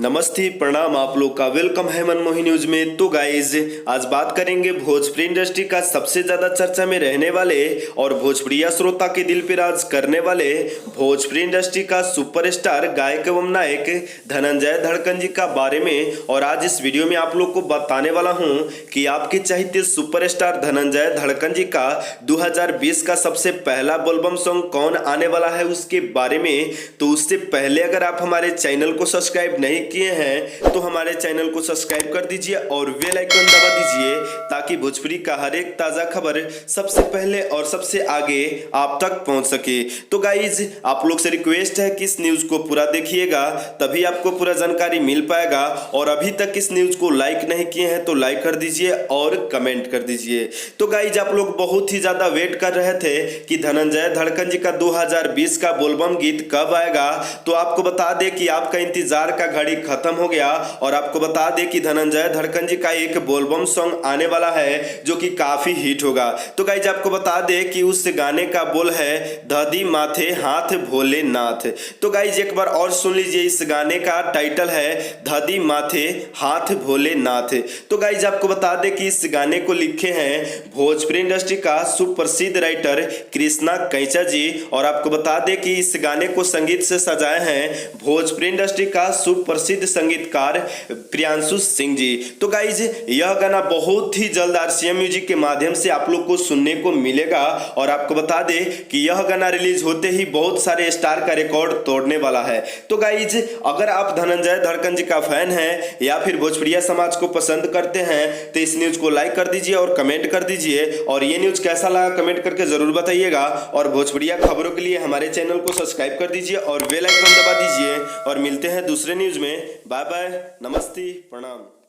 नमस्ते, प्रणाम। आप लोग का वेलकम है मनमोही न्यूज में। तो गाइज आज बात करेंगे भोजपुरी इंडस्ट्री का सबसे ज्यादा चर्चा में रहने वाले और भोजपुरिया श्रोता के दिल पे राज करने वाले भोजपुरी इंडस्ट्री का सुपरस्टार गायक एवं नायक धनंजय धड़कन जी का बारे में। और आज इस वीडियो में आप लोग को बताने वाला हूं कि आपके चहेते सुपरस्टार धनंजय धड़कन जी का 2020 का सबसे पहला एल्बम सॉन्ग कौन आने वाला है उसके बारे में। तो उससे पहले अगर आप हमारे चैनल को सब्सक्राइब नहीं किए हैं तो हमारे चैनल को सब्सक्राइब कर दीजिए और बेल आइकन दबा दीजिए ताकि भोजपुरी का हर एक ताजा खबर सबसे पहले और सबसे आगे आप तक पहुंच सके। तो गाइज आप लोग से रिक्वेस्ट है कि इस न्यूज को पूरा देखिएगा, तभी आपको पूरा जानकारी मिल पाएगा। और अभी तक इस न्यूज को लाइक नहीं किए हैं तो लाइक कर दीजिए और कमेंट कर दीजिए। तो गाइज आप लोग बहुत ही ज्यादा वेट कर रहे थे कि धनंजय धड़कन जी का 2020 का एल्बम गीत कब आएगा। तो आपको बता दें कि आपका इंतजार का घड़ी खत्म हो गया और आपको बता दें कि धनंजय धड़कन जी का एक एल्बम सॉन्ग आने वाला है जो कि काफी हिट होगा। तो गाइज आपको बता दें कि उस गाने का बोल है दधी माथे हाथ भोलेनाथ। तो गाइज एक बार और सुन लीजिए, इस गाने का टाइटल है दधी माथे हाथ भोलेनाथ। तो गाइज आपको बता दें कि इस गाने को लिखे हैं भोजपुरी इंडस्ट्री का सुप्रसिद्ध राइटर कृष्णा कैचा जी। और आपको बता दें कि इस गाने को संगीत से सजाए हैं भोजपुरी इंडस्ट्री का सुप्रसिद्ध संगीतकार प्रियांशु सिंह जी। तो गाइज यह गाना बहुत ही जल्द आरसीएम म्यूजिक के माध्यम से आप लोग को सुनने को मिलेगा। और आपको बता दें कि यह गाना रिलीज होते ही बहुत सारे स्टार का रिकॉर्ड तोड़ने वाला है। तो गाइज अगर आप धनंजय धड़कन जी का फैन हैं या फिर भोजपुरिया समाज को पसंद करते हैं तो इस न्यूज को लाइक कर दीजिए और कमेंट कर दीजिए। और ये न्यूज कैसा लगा कमेंट करके जरूर बताइएगा। और भोजपुरिया खबरों के लिए हमारे चैनल को सब्सक्राइब कर दीजिए और बेल आइकन दबा दीजिए। और मिलते हैं दूसरे न्यूज में। बाय बाय, नमस्ते, प्रणाम।